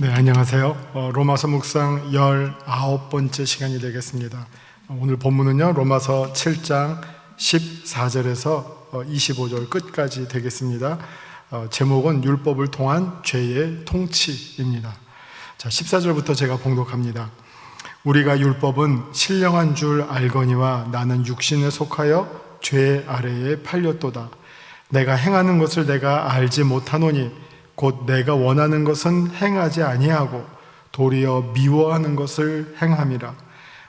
네, 안녕하세요. 로마서 묵상 19번째 시간이 되겠습니다. 오늘 본문은요, 로마서 7장 14절에서 25절 끝까지 되겠습니다. 제목은 율법을 통한 죄의 통치입니다. 자, 14절부터 제가 봉독합니다. 우리가 율법은 신령한 줄 알거니와 나는 육신에 속하여 죄 아래에 팔렸도다. 내가 행하는 것을 내가 알지 못하노니 곧 내가 원하는 것은 행하지 아니하고 도리어 미워하는 것을 행함이라.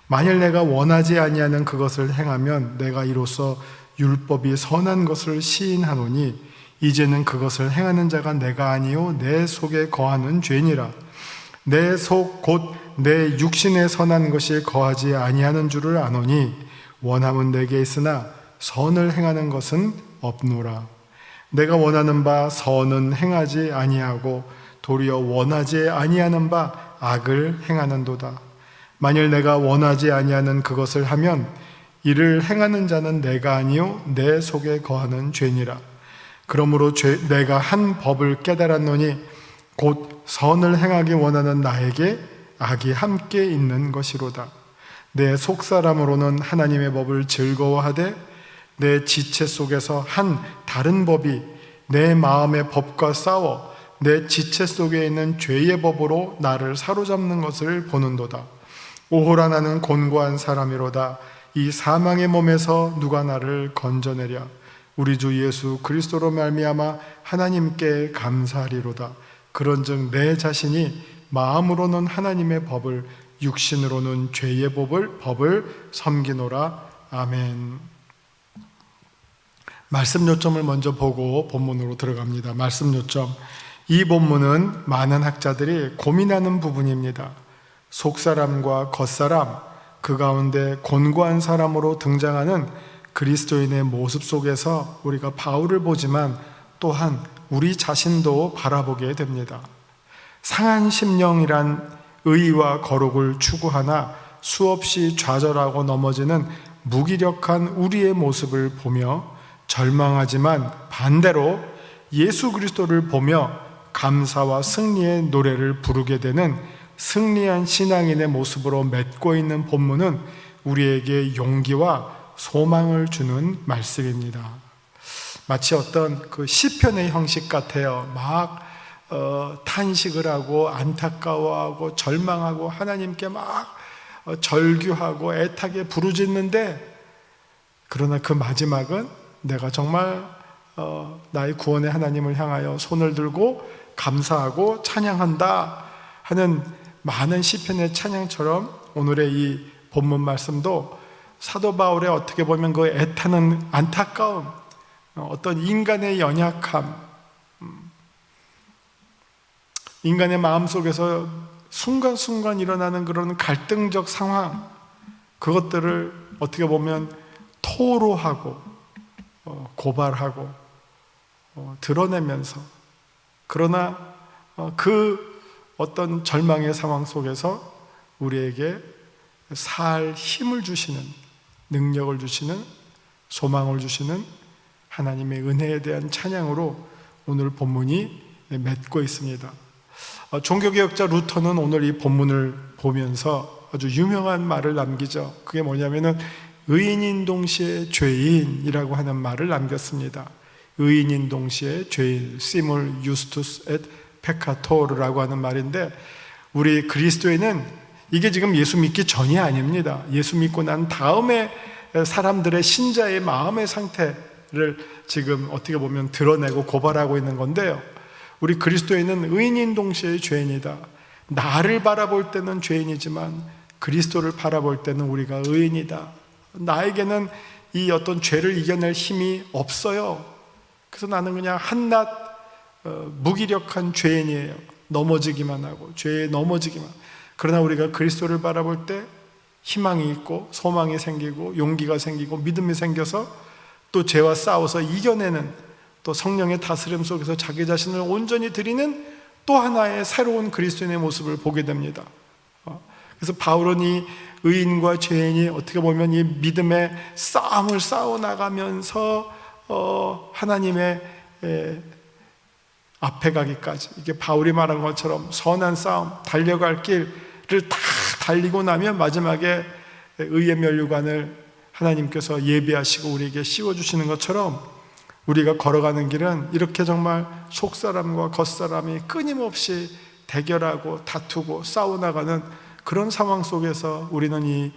만일 내가 원하지 아니하는 그것을 행하면 내가 이로써 율법이 선한 것을 시인하노니 이제는 그것을 행하는 자가 내가 아니요 내 속에 거하는 죄니라. 내 속 곧 내 육신에 선한 것이 거하지 아니하는 줄을 아노니 원함은 내게 있으나 선을 행하는 것은 없노라. 내가 원하는 바 선은 행하지 아니하고 도리어 원하지 아니하는 바 악을 행하는도다. 만일 내가 원하지 아니하는 그것을 하면 이를 행하는 자는 내가 아니요 내 속에 거하는 죄니라. 그러므로 내가 한 법을 깨달았노니 곧 선을 행하기 원하는 나에게 악이 함께 있는 것이로다. 내 속사람으로는 하나님의 법을 즐거워하되 내 지체 속에서 한 다른 법이 내 마음의 법과 싸워 내 지체 속에 있는 죄의 법으로 나를 사로잡는 것을 보는도다. 오호라 나는 곤고한 사람이로다. 이 사망의 몸에서 누가 나를 건져내랴. 우리 주 예수 그리스도로 말미암아 하나님께 감사하리로다. 그런즉 내 자신이 마음으로는 하나님의 법을 육신으로는 죄의 법을 섬기노라. 아멘. 말씀 요점을 먼저 보고 본문으로 들어갑니다. 말씀 요점. 이 본문은 많은 학자들이 고민하는 부분입니다. 속사람과 겉사람, 그 가운데 곤고한 사람으로 등장하는 그리스도인의 모습 속에서 우리가 바울을 보지만 또한 우리 자신도 바라보게 됩니다. 상한 심령이란 의와 거룩을 추구하나 수없이 좌절하고 넘어지는 무기력한 우리의 모습을 보며 절망하지만 반대로 예수 그리스도를 보며 감사와 승리의 노래를 부르게 되는 승리한 신앙인의 모습으로 맺고 있는 본문은 우리에게 용기와 소망을 주는 말씀입니다. 마치 어떤 그 시편의 형식 같아요. 막 탄식을 하고 안타까워하고 절망하고 하나님께 막 절규하고 애타게 부르짖는데, 그러나 그 마지막은 내가 정말 나의 구원의 하나님을 향하여 손을 들고 감사하고 찬양한다 하는 많은 시편의 찬양처럼 오늘의 이 본문 말씀도 사도 바울의 어떻게 보면 그 애타는 안타까움, 어떤 인간의 연약함, 인간의 마음속에서 순간순간 일어나는 그런 갈등적 상황, 그것들을 어떻게 보면 토로하고 고발하고 드러내면서, 그러나 그 어떤 절망의 상황 속에서 우리에게 살 힘을 주시는, 능력을 주시는, 소망을 주시는 하나님의 은혜에 대한 찬양으로 오늘 본문이 맺고 있습니다. 종교개혁자 루터는 오늘 이 본문을 보면서 아주 유명한 말을 남기죠. 그게 뭐냐면은 의인인 동시에 죄인이라고 하는 말을 남겼습니다. 의인인 동시에 죄인, simul justus et peccator라고 하는 말인데, 우리 그리스도인은 이게 지금 예수 믿기 전이 아닙니다. 예수 믿고 난 다음에 사람들의 신자의 마음의 상태를 지금 어떻게 보면 드러내고 고발하고 있는 건데요. 우리 그리스도인은 의인인 동시에 죄인이다. 나를 바라볼 때는 죄인이지만 그리스도를 바라볼 때는 우리가 의인이다. 나에게는 이 어떤 죄를 이겨낼 힘이 없어요. 그래서 나는 그냥 한낱 무기력한 죄인이에요. 넘어지기만 하고 죄에 넘어지기만. 그러나 우리가 그리스도를 바라볼 때 희망이 있고 소망이 생기고 용기가 생기고 믿음이 생겨서 또 죄와 싸워서 이겨내는, 또 성령의 다스림 속에서 자기 자신을 온전히 드리는 또 하나의 새로운 그리스도인의 모습을 보게 됩니다. 그래서 바울은 이 의인과 죄인이 어떻게 보면 이 믿음의 싸움을 싸워나가면서 하나님의 앞에 가기까지, 이게 바울이 말한 것처럼 선한 싸움, 달려갈 길을 다 달리고 나면 마지막에 의의 면류관을 하나님께서 예비하시고 우리에게 씌워주시는 것처럼 우리가 걸어가는 길은 이렇게 정말 속사람과 겉사람이 끊임없이 대결하고 다투고 싸워나가는 그런 상황 속에서 우리는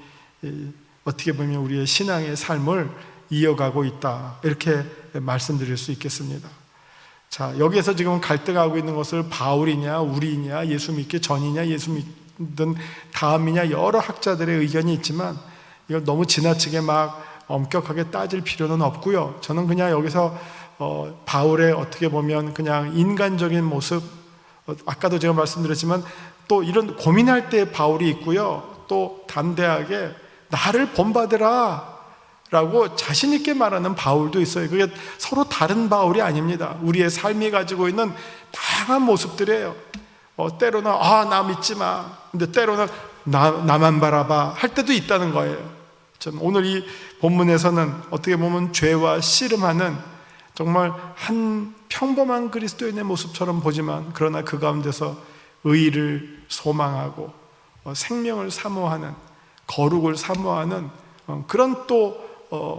어떻게 보면 우리의 신앙의 삶을 이어가고 있다, 이렇게 말씀드릴 수 있겠습니다. 자, 여기에서 지금 갈등하고 있는 것을 바울이냐 우리냐, 예수 믿기 전이냐 예수 믿는 다음이냐, 여러 학자들의 의견이 있지만 이걸 너무 지나치게 막 엄격하게 따질 필요는 없고요. 저는 그냥 여기서 바울의 어떻게 보면 그냥 인간적인 모습, 아까도 제가 말씀드렸지만 또 이런 고민할 때 바울이 있고요, 또 담대하게 나를 본받으라 라고 자신 있게 말하는 바울도 있어요. 그게 서로 다른 바울이 아닙니다. 우리의 삶이 가지고 있는 다양한 모습들이에요. 때로는 나 믿지 마, 근데 때로는 나만 바라봐 할 때도 있다는 거예요. 오늘 이 본문에서는 어떻게 보면 죄와 씨름하는 정말 한 평범한 그리스도인의 모습처럼 보지만, 그러나 그 가운데서 의를 소망하고 생명을 사모하는, 거룩을 사모하는 그런 또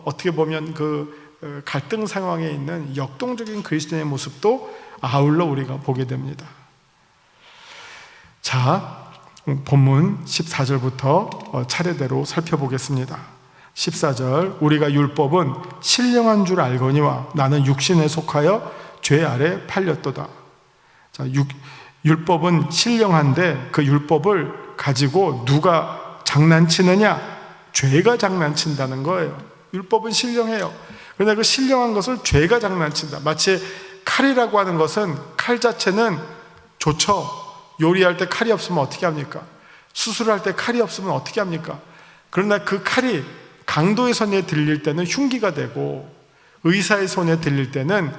어떻게 보면 그 갈등 상황에 있는 역동적인 그리스도인의 모습도 아울러 우리가 보게 됩니다. 자, 본문 14절부터 차례대로 살펴보겠습니다. 14절, 우리가 율법은 신령한 줄 알거니와 나는 육신에 속하여 죄 아래 팔렸도다. 자, 율법은 신령한데 그 율법을 가지고 누가 장난치느냐? 죄가 장난친다는 거예요. 율법은 신령해요. 그런데 그 신령한 것을 죄가 장난친다. 마치 칼이라고 하는 것은, 칼 자체는 좋죠. 요리할 때 칼이 없으면 어떻게 합니까? 수술할 때 칼이 없으면 어떻게 합니까? 그러나 그 칼이 강도의 손에 들릴 때는 흉기가 되고, 의사의 손에 들릴 때는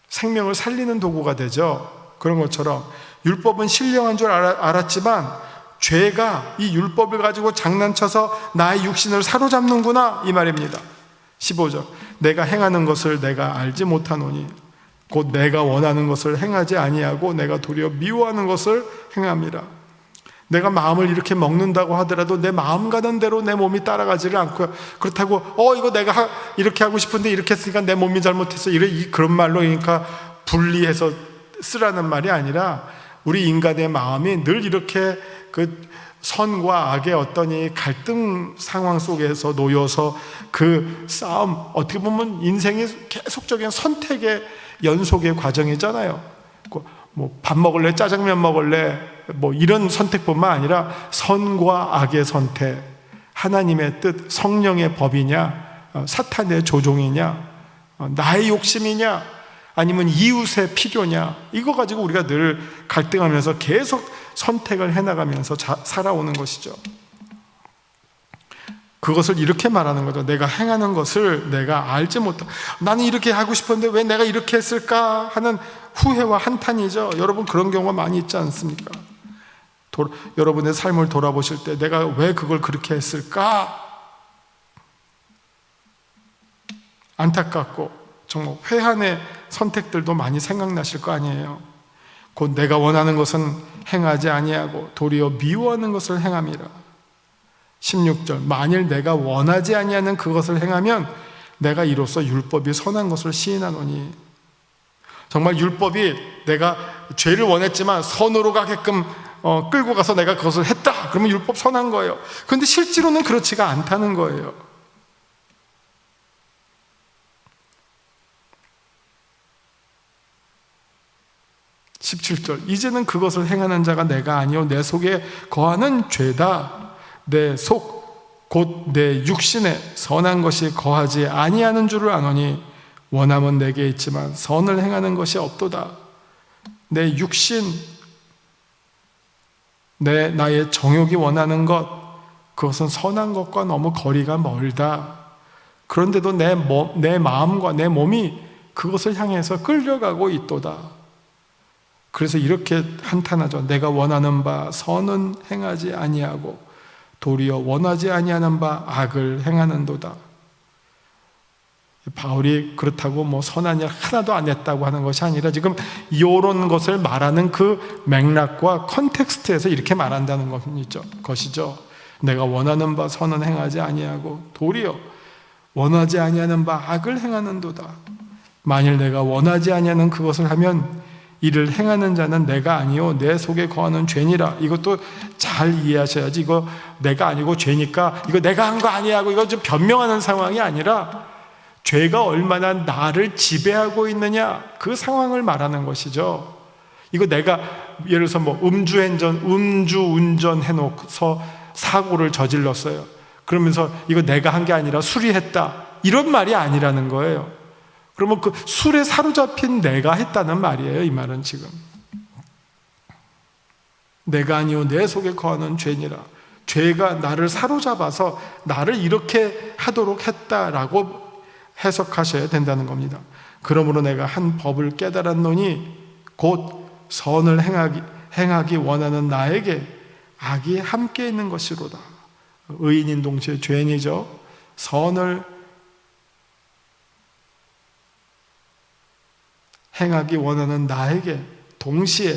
생명을 살리는 도구가 되죠. 그런 것처럼 율법은 신령한 줄 알았지만 죄가 이 율법을 가지고 장난쳐서 나의 육신을 사로잡는구나, 이 말입니다. 15절, 내가 행하는 것을 내가 알지 못하노니 곧 내가 원하는 것을 행하지 아니하고 내가 도리어 미워하는 것을 행함이라. 내가 마음을 이렇게 먹는다고 하더라도 내 마음 가는 대로 내 몸이 따라가지를 않고요. 그렇다고 이거 내가 이렇게 하고 싶은데 이렇게 했으니까 내 몸이 잘못했어, 그런 말로 그러니까 분리해서 쓰라는 말이 아니라, 우리 인간의 마음이 늘 이렇게 그 선과 악의 어떤 이 갈등 상황 속에서 놓여서 그 싸움, 어떻게 보면 인생이 계속적인 선택의 연속의 과정이잖아요. 뭐 밥 먹을래, 짜장면 먹을래, 뭐 이런 선택뿐만 아니라 선과 악의 선택, 하나님의 뜻, 성령의 법이냐, 사탄의 조종이냐, 나의 욕심이냐, 아니면 이웃의 필요냐, 이거 가지고 우리가 늘 갈등하면서 계속 선택을 해나가면서 살아오는 것이죠. 그것을 이렇게 말하는 거죠. 내가 행하는 것을 내가 알지 못하고, 나는 이렇게 하고 싶었는데 왜 내가 이렇게 했을까 하는 후회와 한탄이죠. 여러분, 그런 경우가 많이 있지 않습니까? 여러분의 삶을 돌아보실 때 내가 왜 그걸 그렇게 했을까? 안타깝고 정말 회한의 선택들도 많이 생각나실 거 아니에요. 곧 내가 원하는 것은 행하지 아니하고 도리어 미워하는 것을 행함이라. 16절, 만일 내가 원하지 아니하는 그것을 행하면 내가 이로써 율법이 선한 것을 시인하노니. 정말 율법이 내가 죄를 원했지만 선으로 가게끔 끌고 가서 내가 그것을 했다, 그러면 율법 선한 거예요. 그런데 실제로는 그렇지가 않다는 거예요. (17절) 이제는 그것을 행하는 자가 내가 아니요 내 속에 거하는 죄다. 내 속 곧 내 육신에 선한 것이 거하지 아니하는 줄을 아노니 원함은 내게 있지만 선을 행하는 것이 없도다. 내 육신, 나의 정욕이 원하는 것, 그것은 선한 것과 너무 거리가 멀다. 그런데도 내 마음과 내 몸이 그것을 향해서 끌려가고 있도다. 그래서 이렇게 한탄하죠. 내가 원하는 바 선은 행하지 아니하고 도리어 원하지 아니하는 바 악을 행하는도다. 바울이 그렇다고 뭐 선한 일 하나도 안 했다고 하는 것이 아니라 지금 이런 것을 말하는 그 맥락과 컨텍스트에서 이렇게 말한다는 것이죠. 내가 원하는 바 선은 행하지 아니하고 도리어 원하지 아니하는 바 악을 행하는도다. 만일 내가 원하지 아니하는 그것을 하면 이를 행하는 자는 내가 아니요 내 속에 거하는 죄니라. 이것도 잘 이해하셔야지. 이거 내가 아니고 죄니까 이거 내가 한 거 아니야 하고 이거 좀 변명하는 상황이 아니라 죄가 얼마나 나를 지배하고 있느냐 그 상황을 말하는 것이죠. 이거 내가 예를 들어서 뭐 음주 운전 해놓고서 사고를 저질렀어요. 그러면서 이거 내가 한 게 아니라 술이 했다 이런 말이 아니라는 거예요. 그러면 그 술에 사로잡힌 내가 했다는 말이에요. 이 말은 지금 내가 아니요 내 속에 거하는 죄니라. 죄가 나를 사로잡아서 나를 이렇게 하도록 했다라고 해석하셔야 된다는 겁니다. 그러므로 내가 한 법을 깨달았노니 곧 선을 행하기 원하는 나에게 악이 함께 있는 것이로다. 의인인 동시에 죄인이죠. 선을 행하기 원하는 나에게 동시에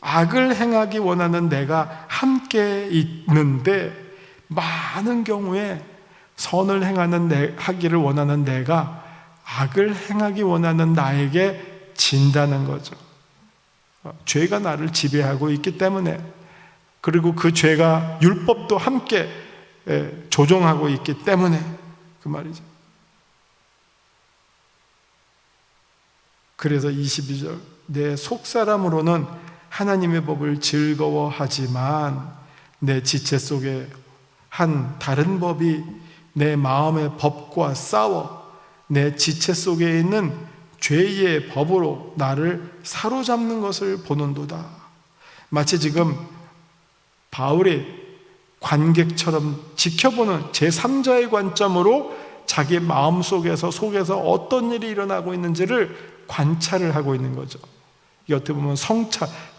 악을 행하기 원하는 내가 함께 있는데 많은 경우에 선을 하기를 원하는 내가 악을 행하기 원하는 나에게 진다는 거죠. 죄가 나를 지배하고 있기 때문에 그리고 그 죄가 율법도 함께 조종하고 있기 때문에 그 말이죠. 그래서 22절 내 속사람으로는 하나님의 법을 즐거워하지만 내 지체 속에 한 다른 법이 내 마음의 법과 싸워 내 지체 속에 있는 죄의 법으로 나를 사로잡는 것을 보는도다. 마치 지금 바울이 관객처럼 지켜보는 제3자의 관점으로 자기 마음속에서 어떤 일이 일어나고 있는지를 관찰을 하고 있는 거죠. 이게 어떻게 보면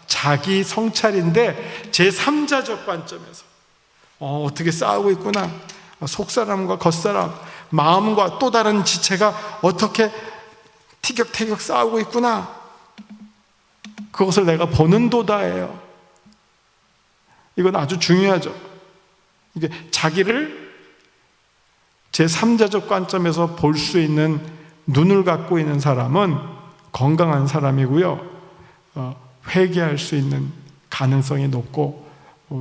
자기 성찰인데 제3자적 관점에서 어떻게 싸우고 있구나. 속사람과 겉사람, 마음과 또 다른 지체가 어떻게 티격태격 싸우고 있구나. 그것을 내가 보는도다예요. 이건 아주 중요하죠. 이게 자기를 제3자적 관점에서 볼 수 있는 눈을 갖고 있는 사람은 건강한 사람이고요. 회개할 수 있는 가능성이 높고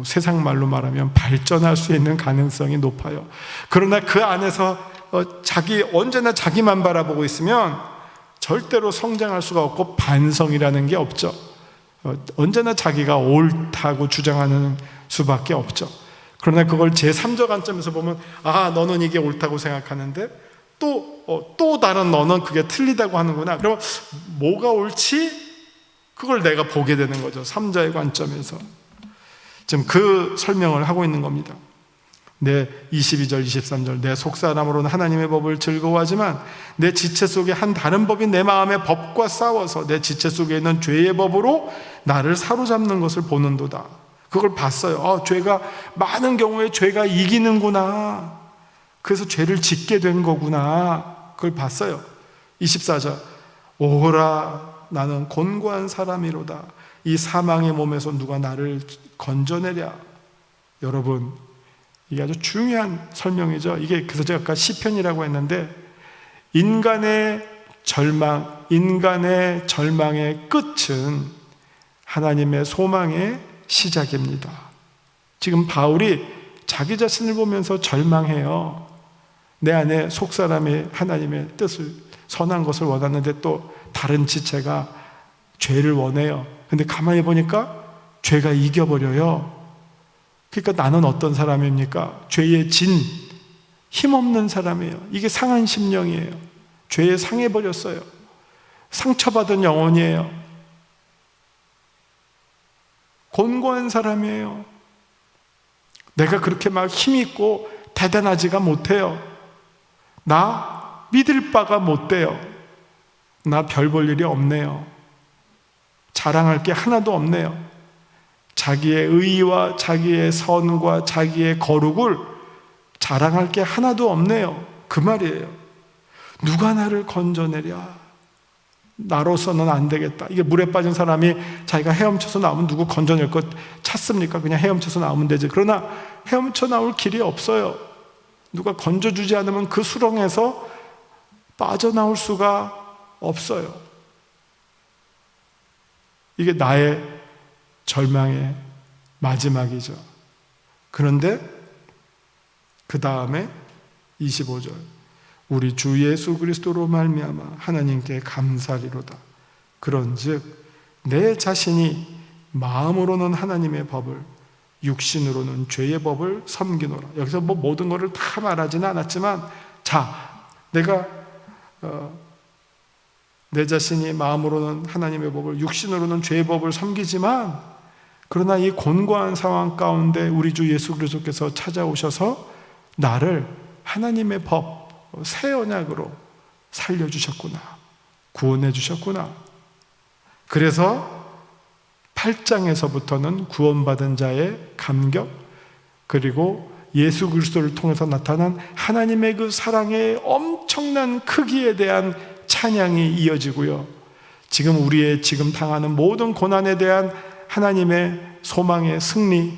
세상 말로 말하면 발전할 수 있는 가능성이 높아요. 그러나 그 안에서 언제나 자기만 바라보고 있으면 절대로 성장할 수가 없고 반성이라는 게 없죠. 언제나 자기가 옳다고 주장하는 수밖에 없죠. 그러나 그걸 제3자 관점에서 보면 너는 이게 옳다고 생각하는데 또 다른 너는 그게 틀리다고 하는구나. 그럼 뭐가 옳지? 그걸 내가 보게 되는 거죠. 3자의 관점에서. 지금 그 설명을 하고 있는 겁니다. 내 22절, 23절 내 속사람으로는 하나님의 법을 즐거워하지만 내 지체 속에 한 다른 법이 내 마음의 법과 싸워서 내 지체 속에 있는 죄의 법으로 나를 사로잡는 것을 보는도다. 그걸 봤어요. 죄가 많은 경우에 죄가 이기는구나. 그래서 죄를 짓게 된 거구나. 그걸 봤어요. 24절 오호라 나는 곤고한 사람이로다. 이 사망의 몸에서 누가 나를 건져내랴. 여러분 이게 아주 중요한 설명이죠. 이게 그래서 제가 아까 시편이라고 했는데 인간의 절망의 끝은 하나님의 소망의 시작입니다. 지금 바울이 자기 자신을 보면서 절망해요. 내 안에 속사람이 하나님의 뜻을 선한 것을 원하는데 또 다른 지체가 죄를 원해요. 근데 가만히 보니까 죄가 이겨버려요. 그러니까 나는 어떤 사람입니까? 죄의 힘없는 사람이에요. 이게 상한 심령이에요. 죄에 상해버렸어요. 상처받은 영혼이에요. 곤고한 사람이에요. 내가 그렇게 막 힘있고 대단하지가 못해요. 나 믿을 바가 못 돼요. 나 별 볼 일이 없네요. 자랑할 게 하나도 없네요. 자기의 의와 자기의 선과 자기의 거룩을 자랑할 게 하나도 없네요. 그 말이에요. 누가 나를 건져내랴? 나로서는 안 되겠다. 이게 물에 빠진 사람이 자기가 헤엄쳐서 나오면 누구 건져낼 것 찾습니까? 그냥 헤엄쳐서 나오면 되지. 그러나 헤엄쳐 나올 길이 없어요. 누가 건져주지 않으면 그 수렁에서 빠져나올 수가 없어요. 이게 나의 절망의 마지막이죠. 그런데 그 다음에 25절, 우리 주 예수 그리스도로 말미암아 하나님께 감사리로다. 그런즉 내 자신이 마음으로는 하나님의 법을, 육신으로는 죄의 법을 섬기노라. 여기서 뭐 모든 것을 다 말하지는 않았지만, 내가 내 자신이 마음으로는 하나님의 법을, 육신으로는 죄의 법을 섬기지만, 그러나 이 곤고한 상황 가운데 우리 주 예수 그리스도께서 찾아오셔서 나를 하나님의 법, 새 언약으로 살려주셨구나, 구원해 주셨구나. 그래서 8장에서부터는 구원받은 자의 감격, 그리고 예수 그리스도를 통해서 나타난 하나님의 그 사랑의 엄청난 크기에 대한 찬양이 이어지고요, 지금 우리의 지금 당하는 모든 고난에 대한 하나님의 소망의 승리,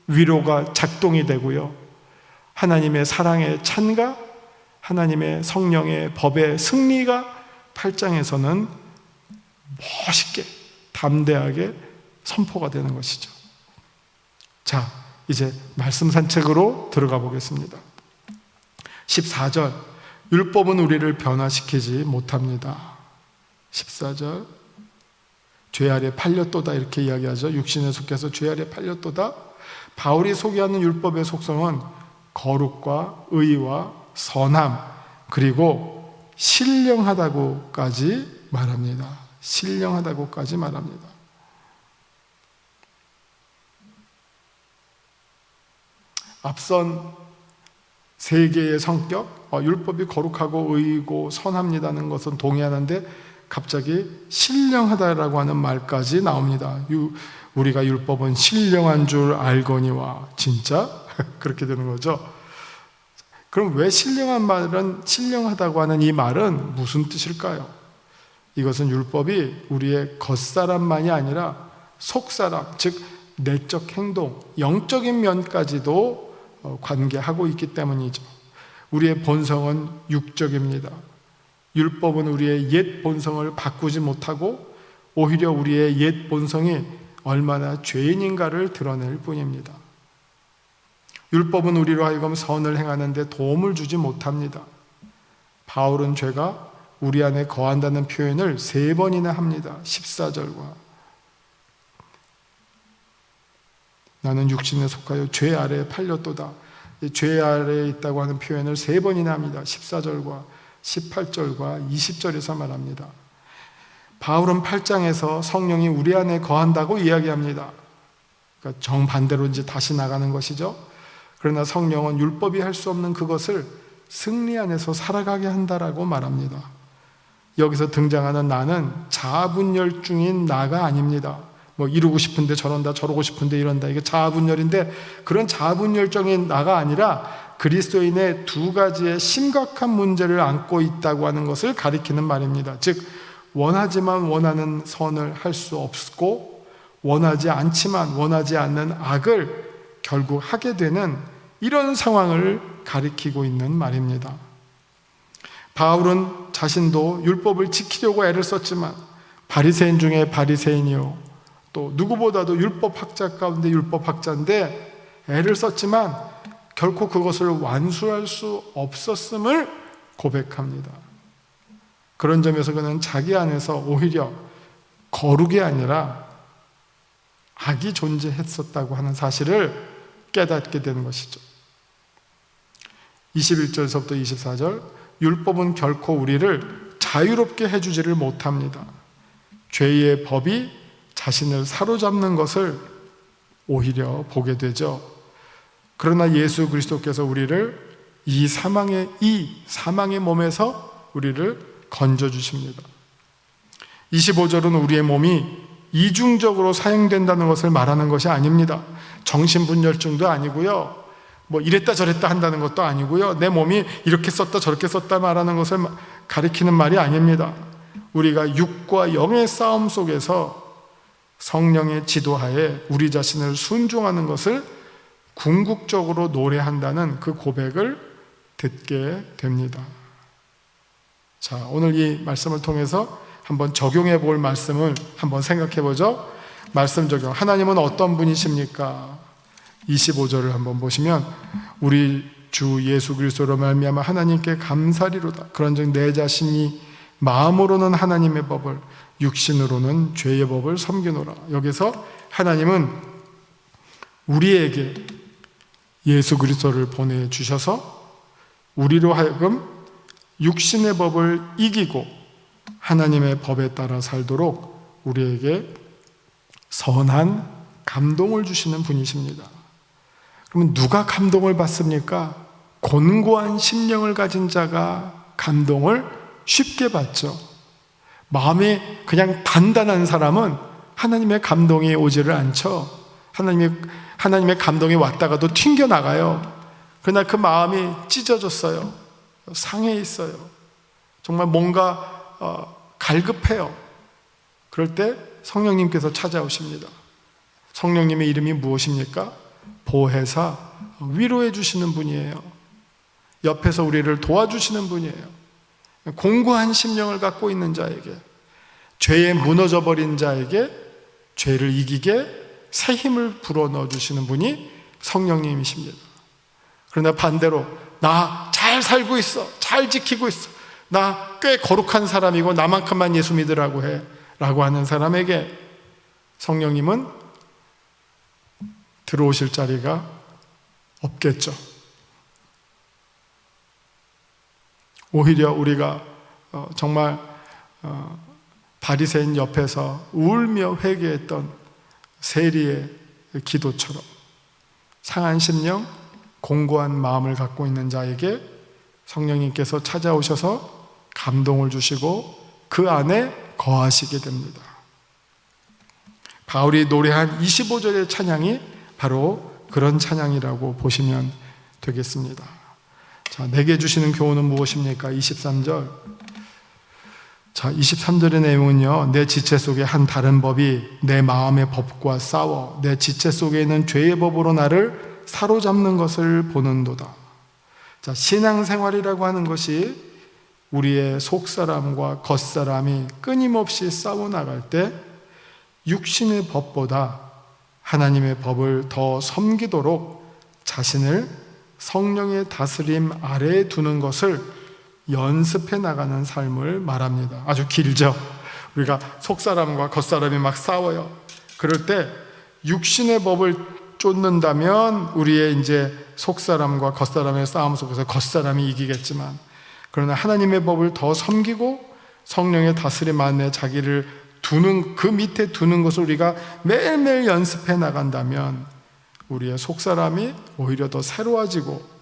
위로가 작동이 되고요, 하나님의 사랑의 찬가, 하나님의 성령의 법의 승리가 8장에서는 멋있게 담대하게 선포가 되는 것이죠. 자, 이제 말씀 산책으로 들어가 보겠습니다. 14절, 율법은 우리를 변화시키지 못합니다. 14절, 죄 아래 팔렸도다 이렇게 이야기하죠. 육신에 속해서 죄 아래 팔렸도다. 바울이 소개하는 율법의 속성은 거룩과 의와 선함, 그리고 신령하다고까지 말합니다. 신령하다고까지 말합니다. 앞선 세 개의 성격, 율법이 거룩하고 의이고 선합니다는 것은 동의하는데 갑자기 신령하다라고 하는 말까지 나옵니다. 우리가 율법은 신령한 줄 알거니와. 진짜? 그렇게 되는 거죠. 그럼 왜 신령하다고 하는 이 말은 무슨 뜻일까요? 이것은 율법이 우리의 겉사람만이 아니라 속사람, 즉 내적 행동, 영적인 면까지도 관계하고 있기 때문이죠. 우리의 본성은 육적입니다. 율법은 우리의 옛 본성을 바꾸지 못하고 오히려 우리의 옛 본성이 얼마나 죄인인가를 드러낼 뿐입니다. 율법은 우리로 하여금 선을 행하는 데 도움을 주지 못합니다. 바울은 죄가 우리 안에 거한다는 표현을 3번이나 합니다. 14절과 나는 육신에 속하여 죄 아래에 팔렸도다. 죄 아래에 있다고 하는 표현을 3번이나 합니다. 14절과 18절과 20절에서 말합니다. 바울은 8장에서 성령이 우리 안에 거한다고 이야기합니다. 그러니까 정반대로 이제 다시 나가는 것이죠. 그러나 성령은 율법이 할 수 없는 그것을 승리 안에서 살아가게 한다라고 말합니다. 여기서 등장하는 나는 자아분열중인 나가 아닙니다. 뭐 이루고 싶은데 저런다, 저러고 싶은데 이런다, 이게 자아분열인데, 그런 자아분열적인 나가 아니라 그리스도인의 2가지의 심각한 문제를 안고 있다고 하는 것을 가리키는 말입니다. 즉 원하지만 원하는 선을 할 수 없고, 원하지 않지만 원하지 않는 악을 결국 하게 되는 이런 상황을 가리키고 있는 말입니다. 바울은 자신도 율법을 지키려고 애를 썼지만 바리새인 중에 바리새인이요, 또 누구보다도 율법학자 가운데 율법학자인데 애를 썼지만 결코 그것을 완수할 수 없었음을 고백합니다. 그런 점에서 그는 자기 안에서 오히려 거룩이 아니라 악이 존재했었다고 하는 사실을 깨닫게 되는 것이죠. 21절에서부터 24절, 율법은 결코 우리를 자유롭게 해주지를 못합니다. 죄의 법이 자신을 사로잡는 것을 오히려 보게 되죠. 그러나 예수 그리스도께서 우리를 이 사망의 몸에서 우리를 건져주십니다. 25절은 우리의 몸이 이중적으로 사용된다는 것을 말하는 것이 아닙니다. 정신분열증도 아니고요, 뭐 이랬다 저랬다 한다는 것도 아니고요, 내 몸이 이렇게 썼다 저렇게 썼다 말하는 것을 가리키는 말이 아닙니다. 우리가 육과 영의 싸움 속에서 성령의 지도하에 우리 자신을 순종하는 것을 궁극적으로 노래한다는 그 고백을 듣게 됩니다. 자, 오늘 이 말씀을 통해서 한번 적용해 볼 말씀을 한번 생각해 보죠. 말씀 적용. 하나님은 어떤 분이십니까? 25절을 한번 보시면 우리 주 예수 그리스도로 말미암아 하나님께 감사리로다. 그런즉 내 자신이 마음으로는 하나님의 법을, 육신으로는 죄의 법을 섬기노라. 여기서 하나님은 우리에게 예수 그리스도를 보내주셔서 우리로 하여금 육신의 법을 이기고 하나님의 법에 따라 살도록 우리에게 선한 감동을 주시는 분이십니다. 그러면 누가 감동을 받습니까? 곤고한 심령을 가진 자가 감동을 쉽게 받죠. 마음이 그냥 단단한 사람은 하나님의 감동이 오지를 않죠. 하나님의 감동이 왔다가도 튕겨나가요. 그러나 그 마음이 찢어졌어요. 상해 있어요. 정말 뭔가 갈급해요. 그럴 때 성령님께서 찾아오십니다. 성령님의 이름이 무엇입니까? 보혜사, 위로해 주시는 분이에요. 옆에서 우리를 도와주시는 분이에요. 공고한 심령을 갖고 있는 자에게, 죄에 무너져 버린 자에게 죄를 이기게 새 힘을 불어넣어 주시는 분이 성령님이십니다. 그러나 반대로 나 잘 살고 있어, 잘 지키고 있어, 나 꽤 거룩한 사람이고 나만큼만 예수 믿으라고 해 라고 하는 사람에게 성령님은 들어오실 자리가 없겠죠. 오히려 우리가 정말 바리새인 옆에서 울며 회개했던 세리의 기도처럼 상한 심령, 공고한 마음을 갖고 있는 자에게 성령님께서 찾아오셔서 감동을 주시고 그 안에 거하시게 됩니다. 바울이 노래한 25절의 찬양이 바로 그런 찬양이라고 보시면 되겠습니다. 자, 내게 주시는 교훈은 무엇입니까? 23절. 자, 23절의 내용은요, 내 지체 속에 한 다른 법이 내 마음의 법과 싸워 내 지체 속에 있는 죄의 법으로 나를 사로잡는 것을 보는도다. 자, 신앙생활이라고 하는 것이 우리의 속사람과 겉사람이 끊임없이 싸워나갈 때 육신의 법보다 하나님의 법을 더 섬기도록 자신을 성령의 다스림 아래에 두는 것을 연습해 나가는 삶을 말합니다. 아주 길죠. 우리가 속사람과 겉사람이 막 싸워요. 그럴 때 육신의 법을 쫓는다면 우리의 이제 속사람과 겉사람의 싸움 속에서 겉사람이 이기겠지만, 그러나 하나님의 법을 더 섬기고 성령의 다스림 안에 자기를 두는, 그 밑에 두는 것을 우리가 매일매일 연습해 나간다면 우리의 속사람이 오히려 더 새로워지고,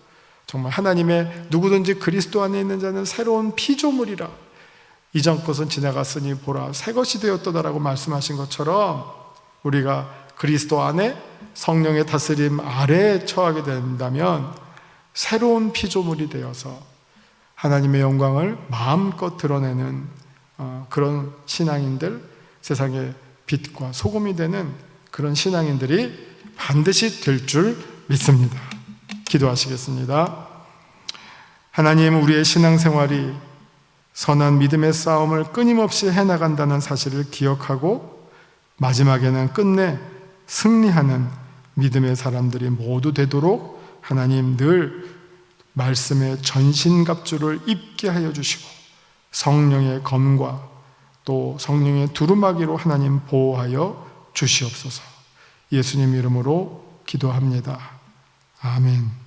정말 하나님의 누구든지 그리스도 안에 있는 자는 새로운 피조물이라 이전 것은 지나갔으니 보라 새 것이 되었도다라고 말씀하신 것처럼 우리가 그리스도 안에 성령의 다스림 아래에 처하게 된다면 새로운 피조물이 되어서 하나님의 영광을 마음껏 드러내는 그런 신앙인들, 세상의 빛과 소금이 되는 그런 신앙인들이 반드시 될 줄 믿습니다. 기도하시겠습니다. 하나님, 우리의 신앙생활이 선한 믿음의 싸움을 끊임없이 해나간다는 사실을 기억하고 마지막에는 끝내 승리하는 믿음의 사람들이 모두 되도록 하나님 늘 말씀의 전신갑주를 입게 하여 주시고 성령의 검과 또 성령의 두루마기로 하나님 보호하여 주시옵소서. 예수님 이름으로 기도합니다. 아멘.